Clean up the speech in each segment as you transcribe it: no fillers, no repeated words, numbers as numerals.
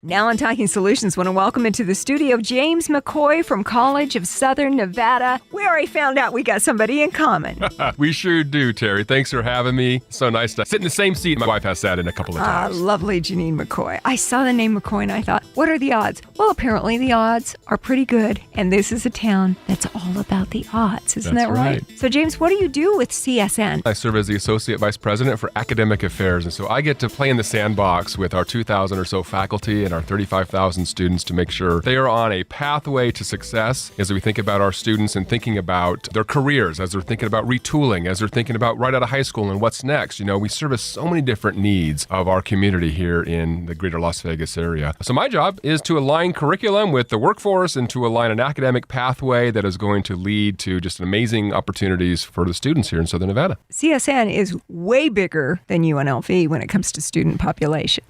Now on Talking Solutions, want to welcome into the studio James McCoy from College of Southern Nevada. We already found out we got somebody in common. We sure do, Terry. Thanks for having me. So nice to sit in the same seat my wife has sat in a couple of times. Lovely Janine McCoy. I saw the name McCoy and I thought, what are the odds? Well, apparently the odds are pretty good. And this is a town that's all about the odds. Isn't that right? So James, what do you do with CSN? I serve as the Associate Vice President for Academic Affairs. And so I get to play in the sandbox with our 2,000 or so faculty and our 35,000 students to make sure they are on a pathway to success as we think about our students and thinking about their careers, as they're thinking about retooling, as they're thinking about right out of high school and what's next. You know, we service so many different needs of our community here in the greater Las Vegas area. So my job is to align curriculum with the workforce and to align an academic pathway that is going to lead to just amazing opportunities for the students here in Southern Nevada. CSN is way bigger than UNLV when it comes to student population.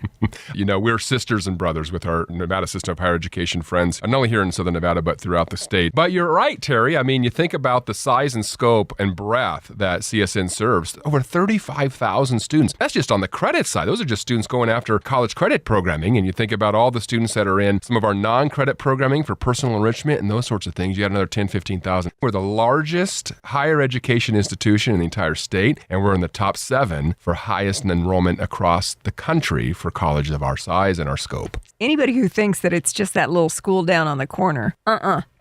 You know, we're sisters and brothers with our Nevada System of Higher Education friends, not only here in Southern Nevada, but throughout the state. But you're right, Terry. I mean, you think about the size and scope and breadth that CSN serves. Over 35,000 students. That's just on the credit side. Those are just students going after college credit programming. And you think about all the students that are in some of our non-credit programming for personal enrichment and those sorts of things. You had another 10, 15,000. We're the largest higher education institution in the entire state, and we're in the top 7 for highest enrollment across the country for colleges of our size and our scope. Anybody who thinks that it's just that little school down on the corner,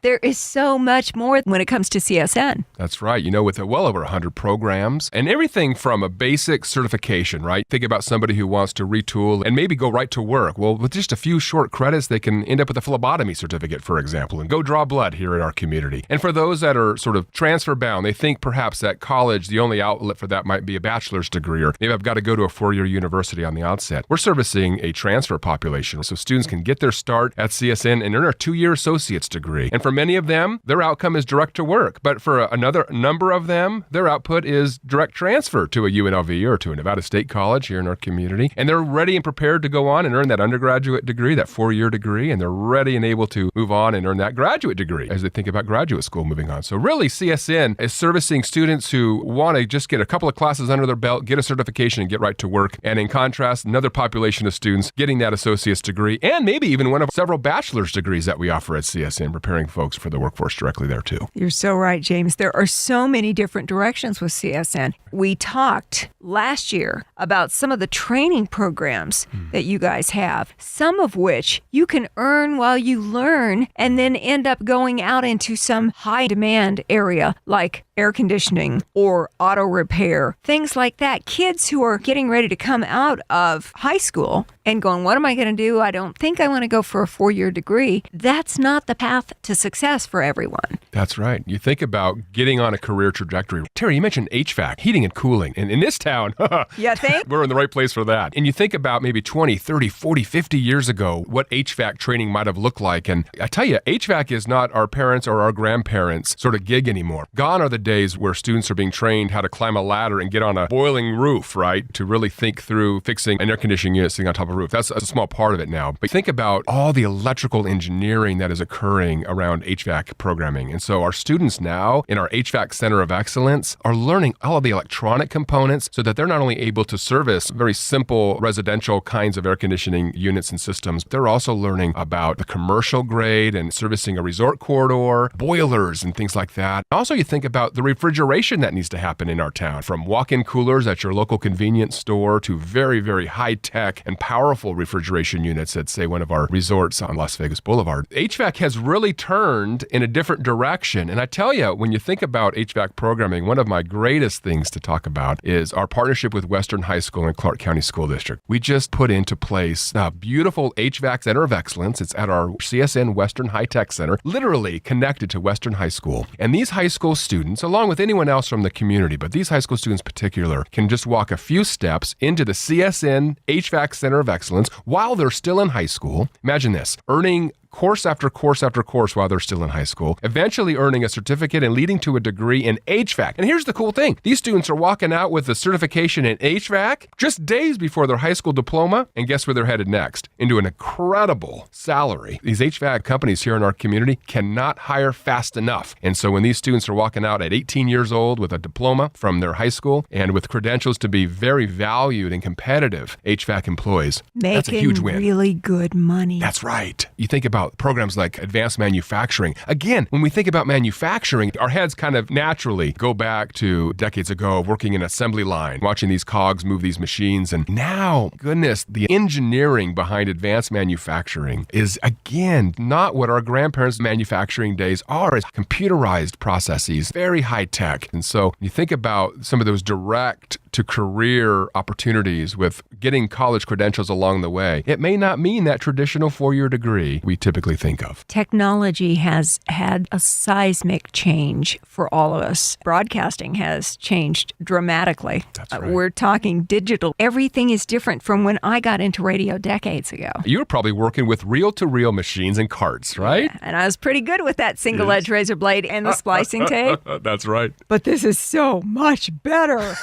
there is so much more when it comes to CSN. That's right. You know, with well over 100 programs and everything from a basic certification, right? Think about somebody who wants to retool and maybe go right to work. Well, with just a few short credits, they can end up with a phlebotomy certificate, for example, and go draw blood here in our community. And for those that are sort of transfer bound, they think perhaps at college, the only outlet for that might be a bachelor's degree, or maybe I've got to go to a 4-year university on the outset. We're servicing a transfer population, so students can get their start at CSN and earn a 2-year associate's degree. And for many of them, their outcome is direct to work. But for another number of them, their output is direct transfer to a UNLV or to a Nevada State College here in our community. And they're ready and prepared to go on and earn that undergraduate degree, that 4-year degree. And they're ready and able to move on and earn that graduate degree as they think about graduate school moving on. So really, CSN is servicing students who want to just get a couple of classes under their belt, get a certification, and get right to work. And in contrast, another population of students getting that associate's degree and maybe even one of several bachelor's degrees that we offer at CSN, preparing folks for the workforce directly there too. You're so right, James. There are so many different directions with CSN. We talked last year about some of the training programs that you guys have, some of which you can earn while you learn and then end up going out into some high demand area like air conditioning or auto repair, things like that. Kids who are getting ready to come out of high school and going, what am I going to do? I don't think I want to go for a 4-year degree. That's not the path to success for everyone. That's right. You think about getting on a career trajectory. Terry, you mentioned HVAC, heating and cooling. And in this town, you think? We're in the right place for that. And you think about maybe 20, 30, 40, 50 years ago, what HVAC training might have looked like. And I tell you, HVAC is not our parents' or our grandparents' sort of gig anymore. Gone are the days where students are being trained how to climb a ladder and get on a boiling roof, right? To really think through fixing an air conditioning unit sitting on top of a roof. That's a small part of it now. But think about all the electrical engineering that is occurring around HVAC programming. And so our students now in our HVAC Center of Excellence are learning all of the electronic components so that they're not only able to service very simple residential kinds of air conditioning units and systems, they're also learning about the commercial grade and servicing a resort corridor, boilers and things like that. Also, you think about the refrigeration that needs to happen in our town, from walk-in coolers at your local convenience store to very, very high-tech and powerful refrigeration units at, say, one of our resorts on Las Vegas Boulevard. HVAC has really turned in a different direction. And I tell you, when you think about HVAC programming, one of my greatest things to talk about is our partnership with Western High School and Clark County School District. We just put into place a beautiful HVAC Center of Excellence. It's at our CSN Western High Tech Center, literally connected to Western High School. And these high school students, along with anyone else from the community, but these high school students in particular, can just walk a few steps into the CSN HVAC Center of Excellence while they're still in high school. Imagine this, earning course after course after course while they're still in high school, eventually earning a certificate and leading to a degree in HVAC. And here's the cool thing. These students are walking out with a certification in HVAC just days before their high school diploma. And guess where they're headed next? Into an incredible salary. These HVAC companies here in our community cannot hire fast enough. And so when these students are walking out at 18 years old with a diploma from their high school and with credentials to be very valued and competitive HVAC employees, that's a huge win. Making really good money. That's right. You think about programs like advanced manufacturing. Again, when we think about manufacturing, our heads kind of naturally go back to decades ago of working in an assembly line, watching these cogs move these machines. And now, goodness, the engineering behind advanced manufacturing is, again, not what our grandparents' manufacturing days are. It's computerized processes, very high tech. And so you think about some of those direct to career opportunities with getting college credentials along the way. It may not mean that traditional four-year degree we typically think of. Technology has had a seismic change for all of us. Broadcasting has changed dramatically. That's right. We're talking digital. Everything is different from when I got into radio decades ago. You were probably working with reel-to-reel machines and carts, right? Yeah, and I was pretty good with that single-edge razor blade and the splicing tape. That's right. But this is so much better.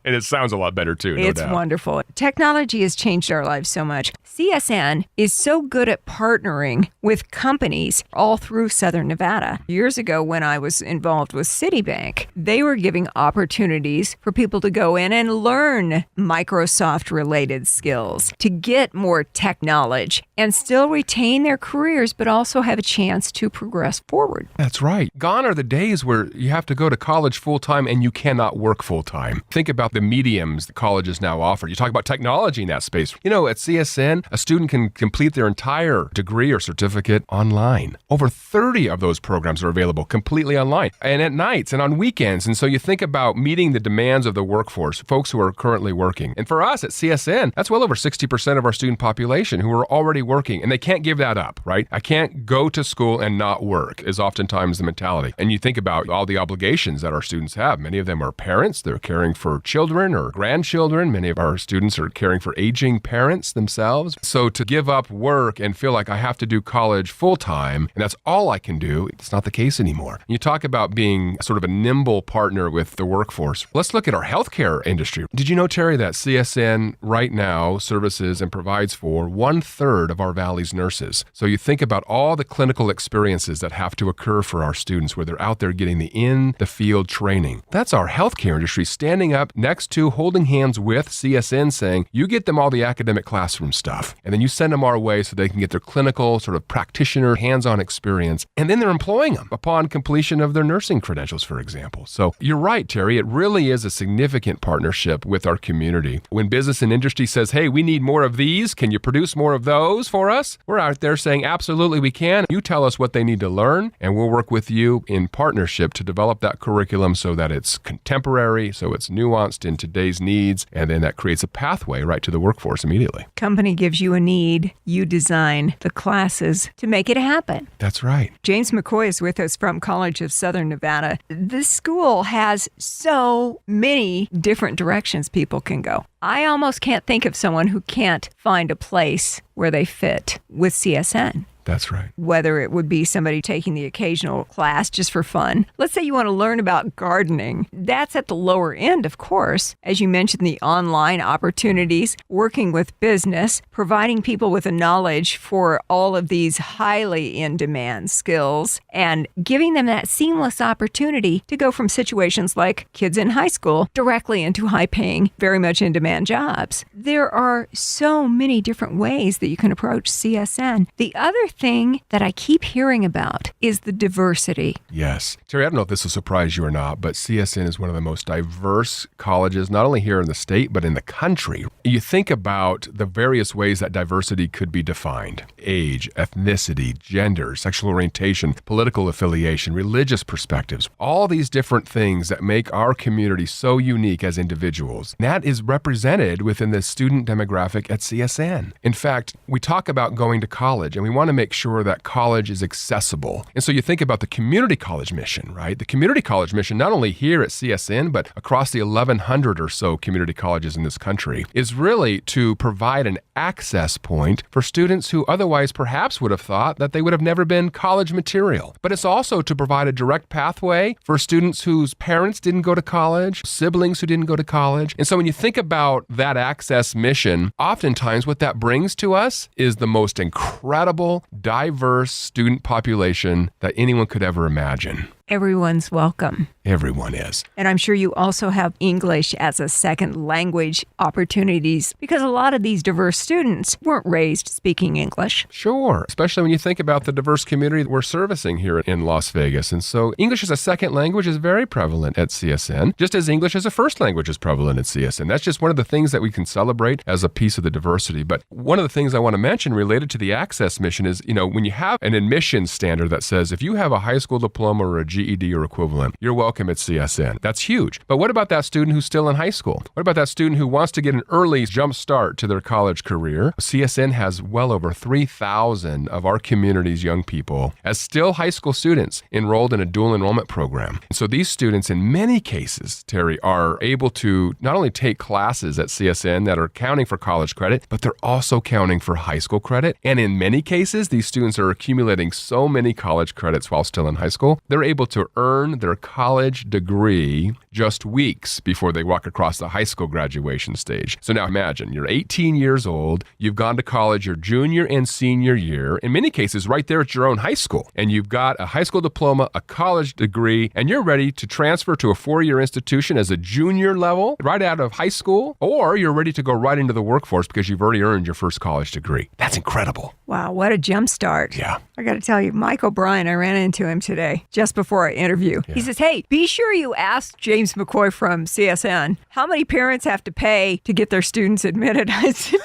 And it sounds a lot better too, no doubt. It's wonderful. Technology has changed our lives so much. CSN is so good at partnering with companies all through Southern Nevada. Years ago, when I was involved with Citibank, they were giving opportunities for people to go in and learn Microsoft-related skills, to get more tech knowledge and still retain their careers, but also have a chance to progress forward. That's right. Gone are the days where you have to go to college full-time and you cannot work full-time. Think about the mediums that colleges now offer. You talk about technology in that space. You know, at CSN, a student can complete their entire degree or certificate online. Over 30 of those programs are available completely online and at nights and on weekends. And so you think about meeting the demands of the workforce, folks who are currently working. And for us at CSN, that's well over 60% of our student population who are already working, and they can't give that up, right? I can't go to school and not work is oftentimes the mentality. And you think about all the obligations that our students have. Many of them are parents. They're caring for children or grandchildren. Many of our students are caring for aging parents themselves. So to give up work and feel like I have to do college full-time and that's all I can do, it's not the case anymore. You talk about being sort of a nimble partner with the workforce. Let's look at our healthcare industry. Did you know, Terry, that CSN right now services and provides for 1/3 of our Valley's nurses? So you think about all the clinical experiences that have to occur for our students where they're out there getting the in-the-field training. That's our healthcare industry standing up next to, holding hands with CSN saying, you get them all the academic classroom stuff, and then you send them our way so they can get their clinical sort of practitioner hands-on experience, and then they're employing them upon completion of their nursing credentials, for example. So you're right, Terry, it really is a significant partnership with our community. When business and industry says, hey, we need more of these, can you produce more of those for us? We're out there saying, absolutely we can. You tell us what they need to learn, and we'll work with you in partnership to develop that curriculum so that it's contemporary, so it's nuanced in today's needs, and then that creates a pathway right to the workforce immediately. Company gives you a need, you design the classes to make it happen. That's right. James McCoy is with us from College of Southern Nevada. This school has so many different directions people can go. I almost can't think of someone who can't find a place where they fit with CSN. That's right. Whether it would be somebody taking the occasional class just for fun. Let's say you want to learn about gardening. That's at the lower end, of course. As you mentioned, the online opportunities, working with business, providing people with a knowledge for all of these highly in-demand skills, and giving them that seamless opportunity to go from situations like kids in high school directly into high-paying, very much in-demand jobs. There are so many different ways that you can approach CSN. The other thing that I keep hearing about is the diversity. Yes. Terry, I don't know if this will surprise you or not, but CSN is one of the most diverse colleges, not only here in the state, but in the country. You think about the various ways that diversity could be defined: age, ethnicity, gender, sexual orientation, political affiliation, religious perspectives, all these different things that make our community so unique as individuals. That is represented within the student demographic at CSN. In fact, we talk about going to college, and we want to make make sure that college is accessible. And so you think about the community college mission, right? The community college mission, not only here at CSN, but across the 1,100 or so community colleges in this country, is really to provide an access point for students who otherwise perhaps would have thought that they would have never been college material. But it's also to provide a direct pathway for students whose parents didn't go to college, siblings who didn't go to college. And so when you think about that access mission, oftentimes what that brings to us is the most incredible, diverse student population that anyone could ever imagine. Everyone's welcome. Everyone is. And I'm sure you also have English as a second language opportunities because a lot of these diverse students weren't raised speaking English. Sure, especially when you think about the diverse community that we're servicing here in Las Vegas. And so English as a second language is very prevalent at CSN, just as English as a first language is prevalent at CSN. That's just one of the things that we can celebrate as a piece of the diversity. But one of the things I want to mention related to the access mission is, when you have an admissions standard that says if you have a high school diploma or a GED or equivalent, you're welcome at CSN. That's huge. But what about that student who's still in high school? What about that student who wants to get an early jump start to their college career? CSN has well over 3,000 of our community's young people as still high school students enrolled in a dual enrollment program. And so these students, in many cases, Terry, are able to not only take classes at CSN that are counting for college credit, but they're also counting for high school credit. And in many cases, these students are accumulating so many college credits while still in high school, they're able to earn their college degree just weeks before they walk across the high school graduation stage. So now imagine, you're 18 years old, you've gone to college your junior and senior year, in many cases right there at your own high school, and you've got a high school diploma, a college degree, and you're ready to transfer to a four-year institution as a junior level right out of high school, or you're ready to go right into the workforce because you've already earned your first college degree. That's incredible. Wow, what a jump start. Yeah. I got to tell you, Mike O'Brien, I ran into him today just before our interview. Yeah. He says, hey, be sure you ask James McCoy from CSN how many parents have to pay to get their students admitted. I said,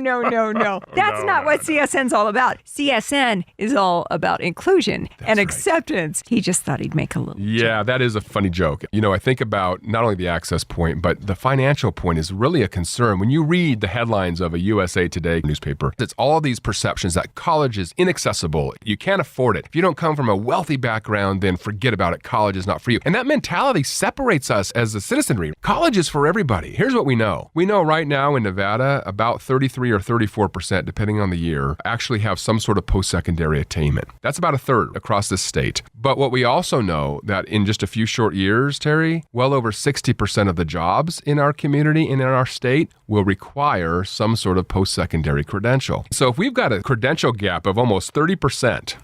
no. That's not what CSN's all about. CSN is all about inclusion and acceptance. Right. He just thought he'd make a little joke. That is a funny joke. I think about not only the access point, but the financial point is really a concern. When you read the headlines of a USA Today newspaper, it's all these perceptions that college is inaccessible. You can't afford it. If you don't come from a wealthy background, then forget about it. College is not for you. And that mentality separates us as a citizenry. College is for everybody. Here's what we know. We know right now in Nevada, about 33 or 34%, depending on the year, actually have some sort of post-secondary attainment. That's about a third across this state. But what we also know that in just a few short years, Terry, well over 60% of the jobs in our community and in our state will require some sort of post-secondary credential. So if we've got a credential gap of almost 30%,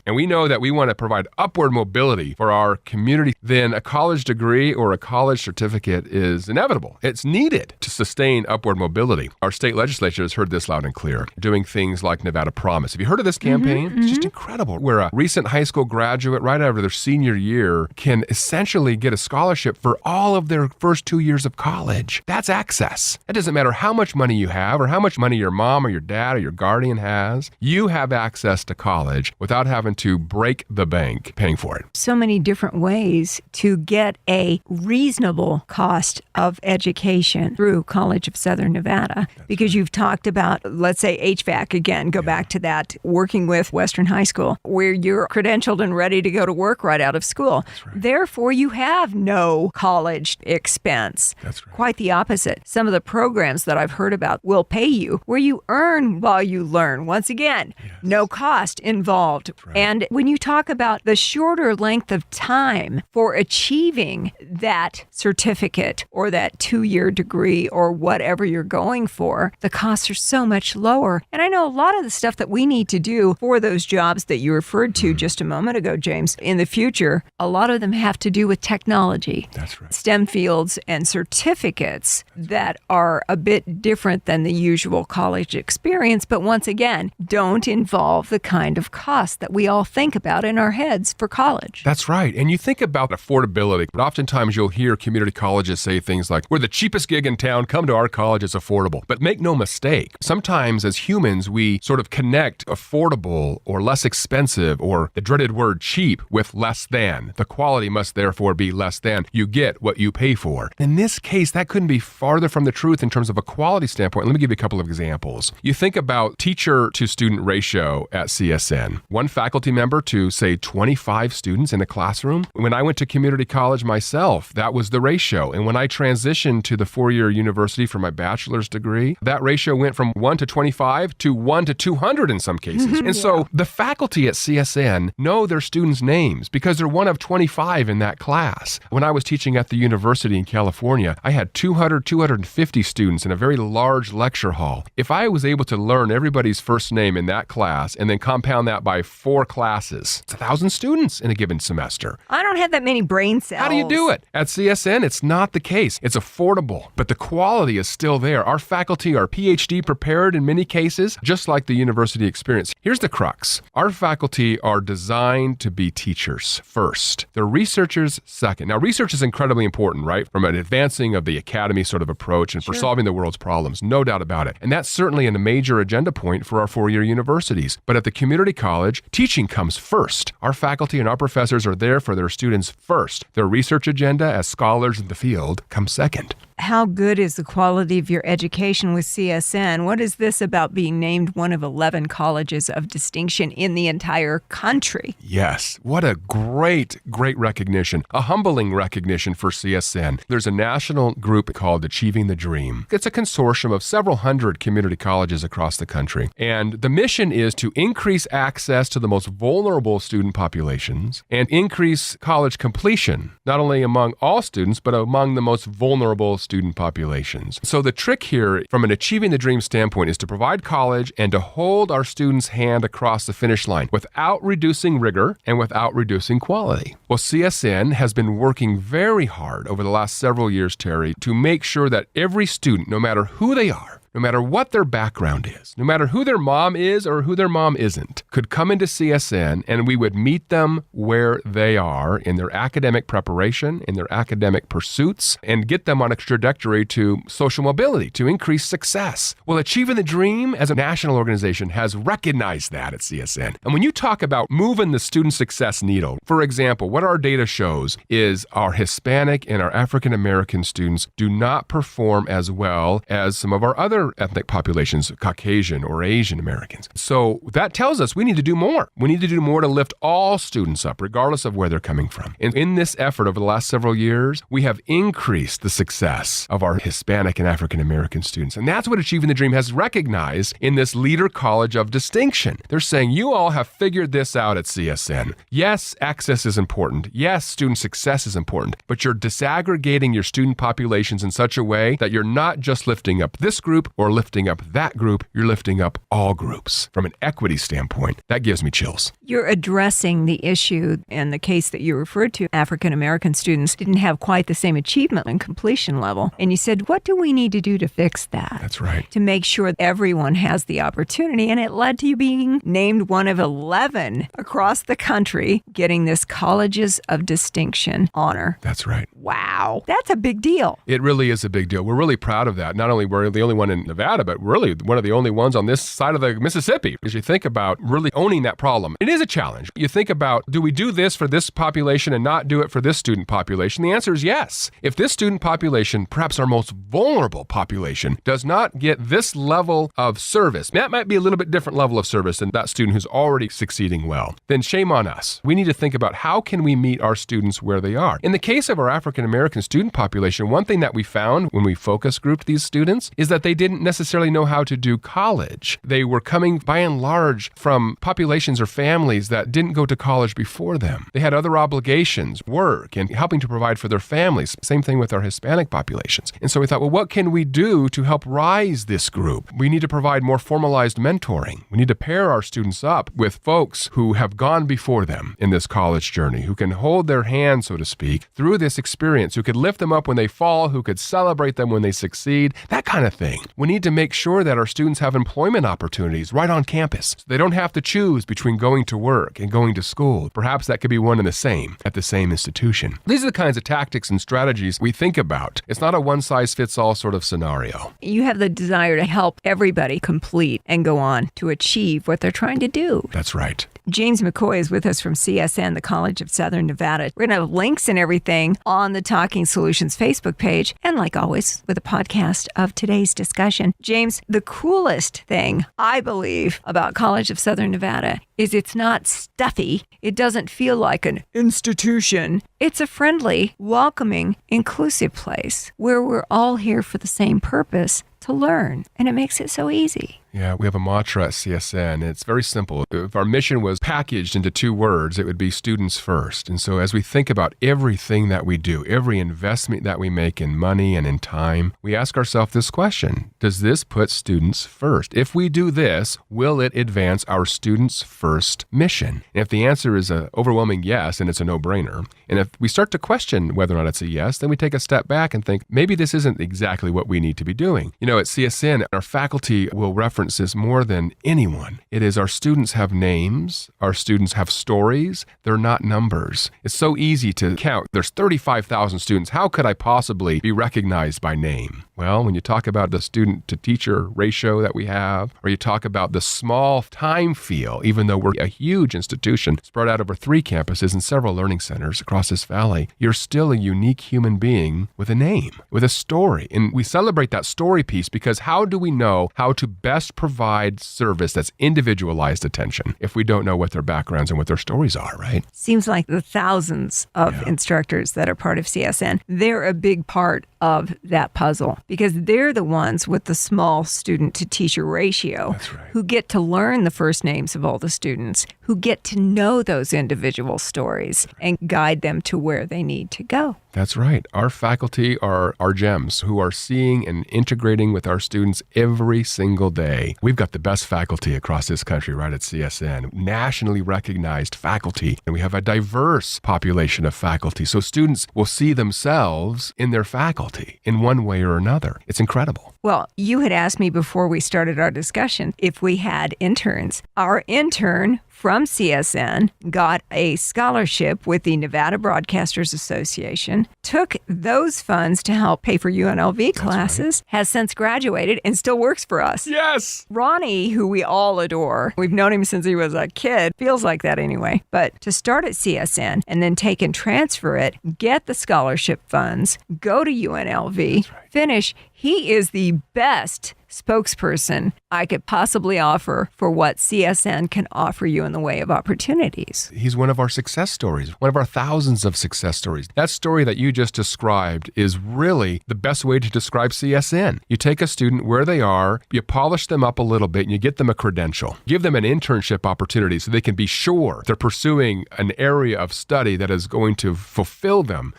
and we know that we want to provide upward mobility for our community, then a college degree or a college certificate is inevitable. It's needed to sustain upward mobility. Our state legislature has heard this loud and clear, doing things like Nevada Promise. Have you heard of this campaign? It's just incredible, where a recent high school graduate right after their senior year can essentially get a scholarship for all of their first 2 years of college. That's access. It doesn't matter how much money you have or how much money your mom or your dad or your guardian has. You have access to college without having to break the bank paying for it. So many different ways to get a reasonable cost of education through College of Southern Nevada. Because you've talked about, let's say, HVAC again, go back to that, working with Western High School, where you're credentialed and ready to go to work right out of school. That's right. Therefore, you have no college expense. That's right. Quite the opposite. Some of the programs that I've heard about will pay you where you earn while you learn. Once again, no cost involved. Right. And when you talk about the shorter length of time for achieving that certificate or that 2-year degree or whatever you're going for, the costs are so much lower. And I know a lot of the stuff that we need to do for those jobs that you referred to just a moment ago, James, in the future, a lot of them have to do with technology. That's right. STEM fields and certificates that are a bit different than the usual college experience, but once again, don't involve the kind of cost that we all think about in our heads for college. That's right. And you think about affordability, but oftentimes you'll hear community colleges say things like, we're the cheapest gig in town, come to our college, it's affordable. But make no mistake, sometimes as humans, we sort of connect affordable or less expensive or the dreaded word cheap with less than. The quality must therefore be less than. You get what you pay for. In this case, that couldn't be farther from the truth in terms of a quality standpoint. Let me give you a couple of examples. You think about teacher to student ratio at CSN. One faculty member to, say, 25 students in a classroom. When I went to community college myself, that was the ratio. And when I transitioned to the four-year university for my bachelor's degree, that ratio went from 1 to 25 to 1 to 200 in some cases. And so the faculty at CSN know their students' names because they're one of 25 in that class. When I was teaching at the university in California, I had 250 students in a very large lecture hall. If I was able to learn everybody's first name in that class and then compound that by 4 classes, it's 1,000 students in a given semester. I don't have that many brain cells. How do you do it? At CSN, it's not the case. It's affordable, but the quality is still there. Our faculty are PhD prepared in many cases, just like the university experience. Here's the crux. Our faculty are designed to be teachers first. They're researchers second. Now, research is incredibly important, right? From an advancing of the academy sort of approach and for solving the world's problems, no doubt about it. And that's certainly a major agenda point for our four-year universities. But at the community college, teaching comes first. Our faculty and our professors are there for their students first. Their research agenda as scholars in the field comes second. How good is the quality of your education with CSN? What is this about being named one of 11 colleges of distinction in the entire country? Yes. What a great recognition. A humbling recognition for CSN. There's a national group called Achieving the Dream. It's a consortium of several hundred community colleges across the country. And the mission is to increase access to the most vulnerable student populations and increase college completion, not only among all students, but among the most vulnerable student populations. So the trick here from an Achieving the Dream standpoint is to provide college and to hold our students' hand across the finish line without reducing rigor and without reducing quality. Well, CSN has been working very hard over the last several years, Terry, to make sure that every student, no matter who they are, no matter what their background is, no matter who their mom is or who their mom isn't, could come into CSN and we would meet them where they are in their academic preparation, in their academic pursuits, and get them on a trajectory to social mobility, to increase success. Well, Achieving the Dream as a national organization has recognized that at CSN. And when you talk about moving the student success needle, for example, what our data shows is our Hispanic and our African American students do not perform as well as some of our other ethnic populations, Caucasian or Asian Americans. So that tells us we need to do more. We need to do more to lift all students up, regardless of where they're coming from. And in this effort over the last several years, we have increased the success of our Hispanic and African American students. And that's what Achieving the Dream has recognized in this Leader College of Distinction. They're saying, you all have figured this out at CSN. Yes, access is important. Yes, student success is important. But you're disaggregating your student populations in such a way that you're not just lifting up this group or lifting up that group, you're lifting up all groups. From an equity standpoint, that gives me chills. You're addressing the issue and the case that you referred to. African American students didn't have quite the same achievement and completion level. And you said, what do we need to do to fix that? That's right. To make sure everyone has the opportunity. And it led to you being named one of 11 across the country getting this Colleges of Distinction honor. That's right. Wow. That's a big deal. It really is a big deal. We're really proud of that. Not only we're the only one in Nevada, but really one of the only ones on this side of the Mississippi. As you think about really owning that problem, it is a challenge. You think about, do we do this for this population and not do it for this student population? The answer is yes. If this student population, perhaps our most vulnerable population, does not get this level of service, that might be a little bit different level of service than that student who's already succeeding well, then shame on us. We need to think about how can we meet our students where they are. In the case of our African American student population, one thing that we found when we focus grouped these students is that they didn't necessarily know how to do college. They were coming by and large from populations or families that didn't go to college before them. They had other obligations, work, and helping to provide for their families. Same thing with our Hispanic populations. And so we thought, well, what can we do to help rise this group? We need to provide more formalized mentoring. We need to pair our students up with folks who have gone before them in this college journey, who can hold their hand, so to speak, through this experience, who could lift them up when they fall, who could celebrate them when they succeed, that kind of thing. We need to make sure that our students have employment opportunities right on campus. So they don't have to choose between going to work and going to school, perhaps that could be one and the same at the same institution. These are the kinds of tactics and strategies we think about. It's not a one-size-fits-all sort of scenario. You have the desire to help everybody complete and go on to achieve what they're trying to do. That's right. James McCoy is with us from CSN, the College of Southern Nevada. We're going to have links and everything on the Talking Solutions Facebook page, and like always, with a podcast of today's discussion. James, the coolest thing I believe about College of Southern Nevada is it's not stuffy. It doesn't feel like an institution. It's a friendly, welcoming, inclusive place where we're all here for the same purpose, to learn, and it makes it so easy. Yeah, we have a mantra at CSN. It's very simple. If our mission was packaged into 2 words, it would be students first. And so as we think about everything that we do, every investment that we make in money and in time, we ask ourselves this question: does this put students first? If we do this, will it advance our students first mission? And if the answer is an overwhelming yes, and it's a no-brainer, and if we start to question whether or not it's a yes, then we take a step back and think, maybe this isn't exactly what we need to be doing. You know, at CSN, our faculty will reference this more than anyone. It is our students have names, our students have stories, they're not numbers. It's so easy to count. There's 35,000 students. How could I possibly be recognized by name? Well, when you talk about the student-to-teacher ratio that we have, or you talk about the small time feel, even though we're a huge institution spread out over 3 campuses and several learning centers across this valley, you're still a unique human being with a name, with a story. And we celebrate that story piece because how do we know how to best provide service that's individualized attention if we don't know what their backgrounds and what their stories are, right? Seems like the thousands of instructors that are part of CSN, they're a big part of that puzzle because they're the ones with the small student-to-teacher ratio. That's right. Who get to learn the first names of all the students, who get to know those individual stories and guide them to where they need to go. That's right. Our faculty are our gems who are seeing and integrating with our students every single day. We've got the best faculty across this country right at CSN, nationally recognized faculty, and we have a diverse population of faculty. So students will see themselves in their faculty in one way or another. It's incredible. Well, you had asked me before we started our discussion if we had interns. Our intern from CSN got a scholarship with the Nevada Broadcasters Association, took those funds to help pay for UNLV classes, has since graduated and still works for us. Yes! Ronnie, who we all adore, we've known him since he was a kid, feels like that anyway. But to start at CSN and then take and transfer it, get the scholarship funds, go to UNLV, finish, he is the best spokesperson I could possibly offer for what CSN can offer you in the way of opportunities. He's one of our success stories, one of our thousands of success stories. That story that you just described is really the best way to describe CSN. You take a student where they are, you polish them up a little bit, and you get them a credential. Give them an internship opportunity so they can be sure they're pursuing an area of study that is going to fulfill them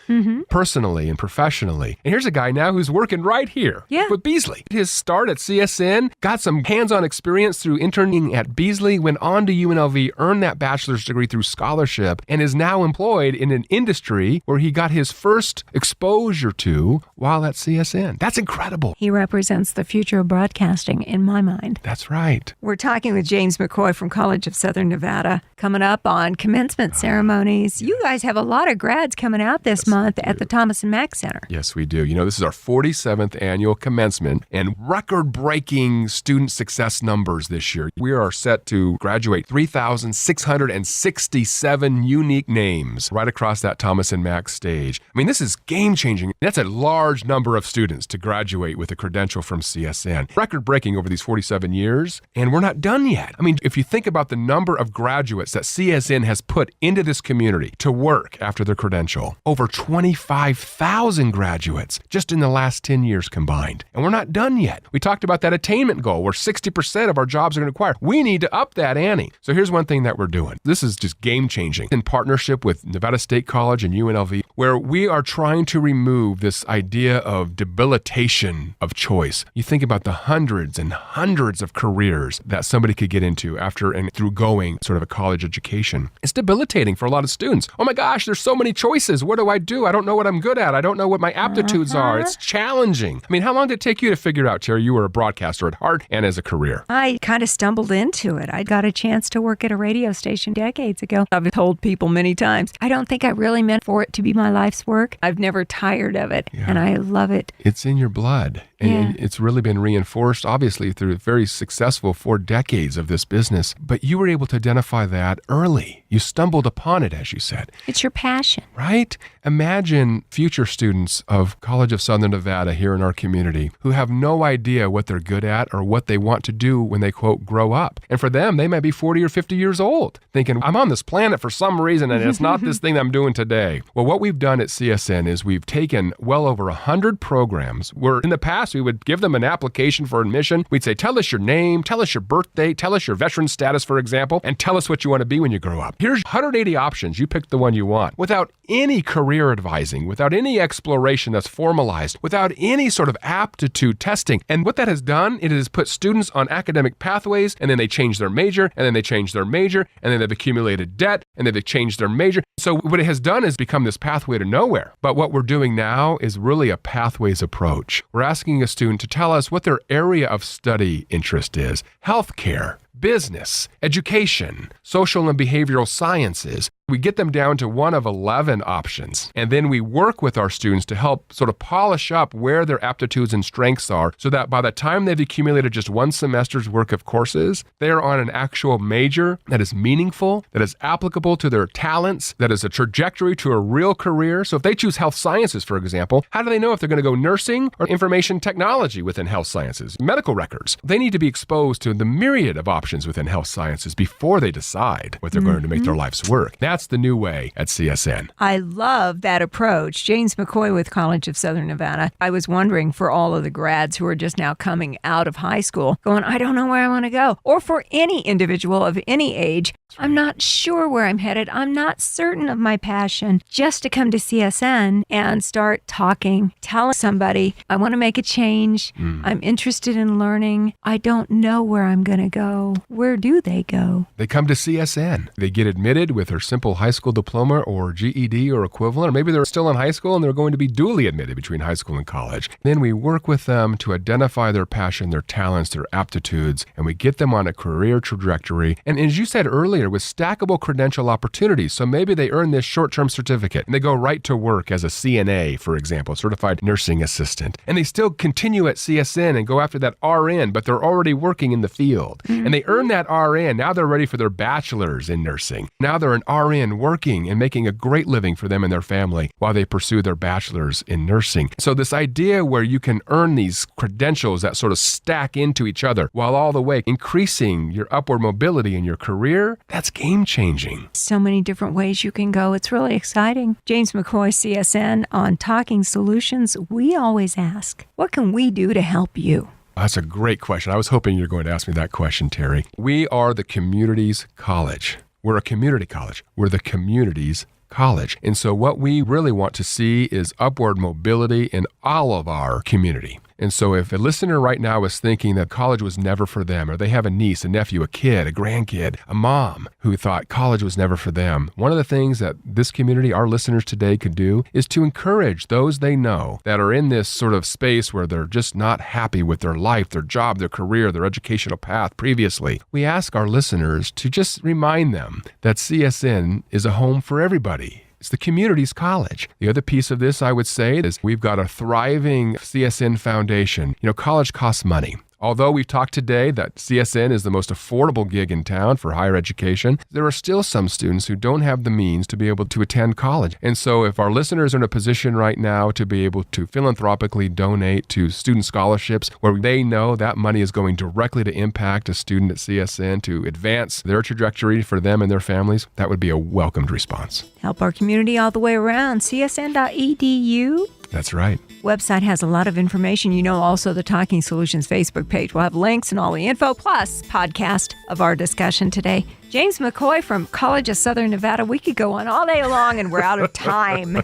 personally and professionally. And here's a guy now who's working right here with Beasley. His start at CSN, got some hands-on experience through interning at Beasley, went on to UNLV, earned that bachelor's degree through scholarship, and is now employed in an industry where he got his first exposure to while at CSN. That's incredible. He represents the future of broadcasting in my mind. That's right. We're talking with James McCoy from College of Southern Nevada, coming up on commencement ceremonies. You guys have a lot of grads coming out this month at the Thomas Mack Center. Yes, we do. You know, this is our 47th annual commencement and record-breaking student success numbers this year. We are set to graduate 3,667 unique names right across that Thomas and Mack stage. I mean, this is game-changing. That's a large number of students to graduate with a credential from CSN. Record-breaking over these 47 years, and we're not done yet. I mean, if you think about the number of graduates that CSN has put into this community to work after their credential, over 25,000 graduates just in the last 10 years combined. And we're not done yet. We talked about that attainment goal where 60% of our jobs are going to require. We need to up that ante. So here's one thing that we're doing. This is just game-changing in partnership with Nevada State College and UNLV, where we are trying to remove this idea of debilitation of choice. You think about the hundreds and hundreds of careers that somebody could get into after and through going sort of a college education. It's debilitating for a lot of students. Oh my gosh, there's so many choices. What do? I don't know what I'm good at. I don't know what my aptitudes are. It's challenging. I mean, how long did it take you to figure out, Terry? You were a broadcaster at heart and as a career? I kind of stumbled into it. I got a chance to work at a radio station decades ago. I've told people many times, I don't think I really meant for it to be my life's work. I've never tired of it, and I love it. It's in your blood. And it's really been reinforced, obviously, through very successful 4 decades of this business. But you were able to identify that early. You stumbled upon it, as you said. It's your passion. Right? Imagine future students of College of Southern Nevada here in our community who have no idea what they're good at or what they want to do when they, quote, grow up. And for them, they might be 40 or 50 years old, thinking, I'm on this planet for some reason, and it's not this thing that I'm doing today. Well, what we've done at CSN is we've taken well over 100 programs where in the past, we would give them an application for admission. We'd say, tell us your name, tell us your birthday, tell us your veteran status, for example, and tell us what you want to be when you grow up. Here's 180 options. You pick the one you want. Without any career advising, without any exploration that's formalized, without any sort of aptitude testing. And what that has done, it has put students on academic pathways, and then they change their major, and then they change their major, and then they've accumulated debt, and then they've changed their major. So what it has done is become this pathway to nowhere. But what we're doing now is really a pathways approach. We're asking a student to tell us what their area of study interest is. Healthcare, business, education, social and behavioral sciences. We get them down to one of 11 options, and then we work with our students to help sort of polish up where their aptitudes and strengths are so that by the time they've accumulated just one semester's worth of courses, they are on an actual major that is meaningful, that is applicable to their talents, that is a trajectory to a real career. So if they choose health sciences, for example, how do they know if they're going to go nursing or information technology within health sciences, medical records? They need to be exposed to the myriad of options within health sciences before they decide what they're going to make their life's work. That's the new way at CSN. I love that approach. James McCoy with College of Southern Nevada. I was wondering for all of the grads who are just now coming out of high school, going, I don't know where I want to go. Or for any individual of any age, I'm not sure where I'm headed. I'm not certain of my passion. Just to come to CSN and start talking, tell somebody, I want to make a change. I'm interested in learning. I don't know where I'm going to go. Where do they go? They come to CSN. They get admitted with their simple high school diploma or GED or equivalent, or maybe they're still in high school and they're going to be dually admitted between high school and college. Then we work with them to identify their passion, their talents, their aptitudes, and we get them on a career trajectory. And as you said earlier, with stackable credential opportunities. So maybe they earn this short-term certificate and they go right to work as a CNA, for example, certified nursing assistant. And they still continue at CSN and go after that RN, but they're already working in the field. And they earn that RN. Now they're ready for their bachelor's in nursing. Now they're an RN working and making a great living for them and their family while they pursue their bachelor's in nursing. So this idea where you can earn these credentials that sort of stack into each other while all the way increasing your upward mobility in your career, that's game-changing. So many different ways you can go. It's really exciting. James McCoy, CSN, on Talking Solutions. We always ask, what can we do to help you? That's a great question. I was hoping you were going to ask me that question, Terry. We are the community's college. We're a community college. We're the community's college. And so what we really want to see is upward mobility in all of our community. And so if a listener right now is thinking that college was never for them, or they have a niece, a nephew, a kid, a grandkid, a mom who thought college was never for them, one of the things that this community, our listeners today, could do is to encourage those they know that are in this sort of space where they're just not happy with their life, their job, their career, their educational path previously. We ask our listeners to just remind them that CSN is a home for everybody. It's the community's college. The other piece of this, I would say, is we've got a thriving CSN foundation. You know, college costs money. Although we've talked today that CSN is the most affordable gig in town for higher education, there are still some students who don't have the means to be able to attend college. And so if our listeners are in a position right now to be able to philanthropically donate to student scholarships where they know that money is going directly to impact a student at CSN to advance their trajectory for them and their families, that would be a welcomed response. Help our community all the way around. csn.edu. That's right. Website has a lot of information. You know, also the Talking Solutions Facebook page will have links and all the info, plus podcast of our discussion today. James McCoy from College of Southern Nevada. We could go on all day long and we're out of time.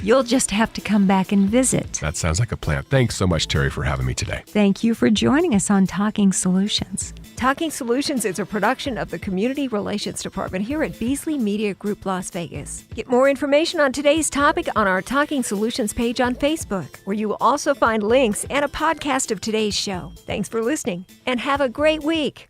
You'll just have to come back and visit. That sounds like a plan. Thanks so much, Terry, for having me today. Thank you for joining us on Talking Solutions. Talking Solutions is a production of the Community Relations Department here at Beasley Media Group Las Vegas. Get more information on today's topic on our Talking Solutions page on Facebook, where you will also find links and a podcast of today's show. Thanks for listening, and have a great week.